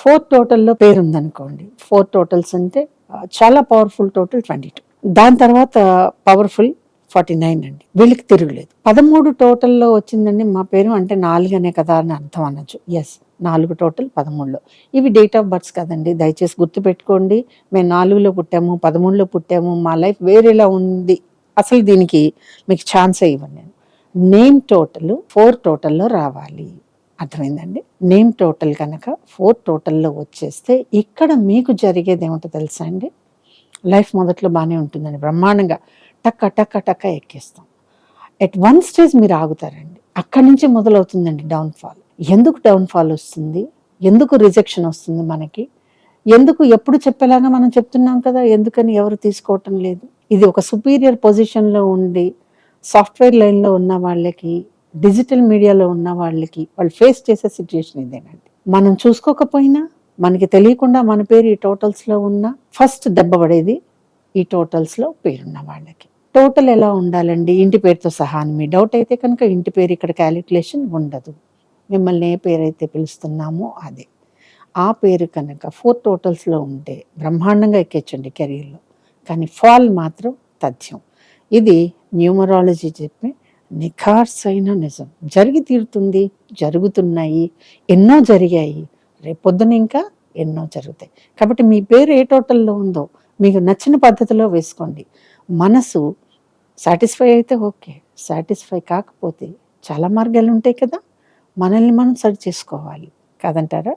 Four టోటల్లో పేరు ఉందనుకోండి, four totals అంటే చాలా పవర్ఫుల్ టోటల్ 22. దాని తర్వాత పవర్ఫుల్ 49 అండి. వీళ్ళకి తిరుగులేదు. 13 టోటల్లో వచ్చిందండి మా పేరు, అంటే 4 అనే కదా అని అర్థం అనొచ్చు. ఎస్, 4 టోటల్ 13లో. ఇవి డేట్ ఆఫ్ బర్త్స్ కదండి, దయచేసి గుర్తుపెట్టుకోండి. మేము 4లో పుట్టాము, 13లో పుట్టాము, మా లైఫ్ వేరేలా ఉంది, అసలు దీనికి మీకు ఛాన్సే ఇవ్వను నేను. నేమ్ టోటల్ 4 టోటల్లో రావాలి. అర్థమైందండి? నేమ్ టోటల్ కనుక 4 టోటల్లో వచ్చేస్తే ఇక్కడ మీకు జరిగేది ఏమిటో తెలుసా అండి? లైఫ్ మొదట్లో బాగానే ఉంటుందండి, బ్రహ్మాండంగా టక్క టక్క టక్క ఎక్కేస్తాం. ఎట్ వన్ స్టేజ్ మీరు ఆగుతారండి. అక్కడి నుంచి మొదలవుతుందండి డౌన్ఫాల్. ఎందుకు డౌన్ఫాల్ వస్తుంది? ఎందుకు రిజెక్షన్ వస్తుంది మనకి? ఎందుకు ఎప్పుడు చెప్పేలాగా మనం చెప్తున్నాం కదా, ఎందుకని ఎవరు తీసుకోవటం లేదు? ఇది ఒక సుపీరియర్ పొజిషన్లో ఉండి సాఫ్ట్వేర్ లైన్లో ఉన్న వాళ్ళకి, డిజిటల్ మీడియాలో ఉన్న వాళ్ళకి వాళ్ళు ఫేస్ చేసే సిచ్యుయేషన్ ఇదేనండి. మనం చూసుకోకపోయినా, మనకి తెలియకుండా మన పేరు ఈ టోటల్స్లో ఉన్నా ఫస్ట్ దెబ్బ పడేది ఈ టోటల్స్లో పేరున్న వాళ్ళకి. టోటల్ ఎలా ఉండాలండి? ఇంటి పేరుతో సహా అని మీ డౌట్ అయితే కనుక, ఇంటి పేరు ఇక్కడ క్యాలిక్యులేషన్ ఉండదు. మిమ్మల్ని ఏ పేరు అయితే పిలుస్తున్నామో అదే. ఆ పేరు కనుక 4 టోటల్స్లో ఉంటే బ్రహ్మాండంగా ఎక్కేచ్చండి కెరీర్లో. కానీ ఫాల్ మాత్రం తథ్యం. ఇది న్యూమరాలజీ చెప్పే నిఖార్సైన నిజం. జరిగి తీరుతుంది, జరుగుతున్నాయి, ఎన్నో జరిగాయి, రేపొద్దున ఇంకా ఎన్నో జరుగుతాయి. కాబట్టి మీ పేరు ఏ టోటల్లో ఉందో మీకు నచ్చిన పద్ధతిలో వేసుకోండి. మనసు సాటిస్ఫై అయితే ఓకే, సాటిస్ఫై కాకపోతే చాలా మార్గాలు ఉంటాయి కదా, మనల్ని మనం సరి చేసుకోవాలి కాదంటారా?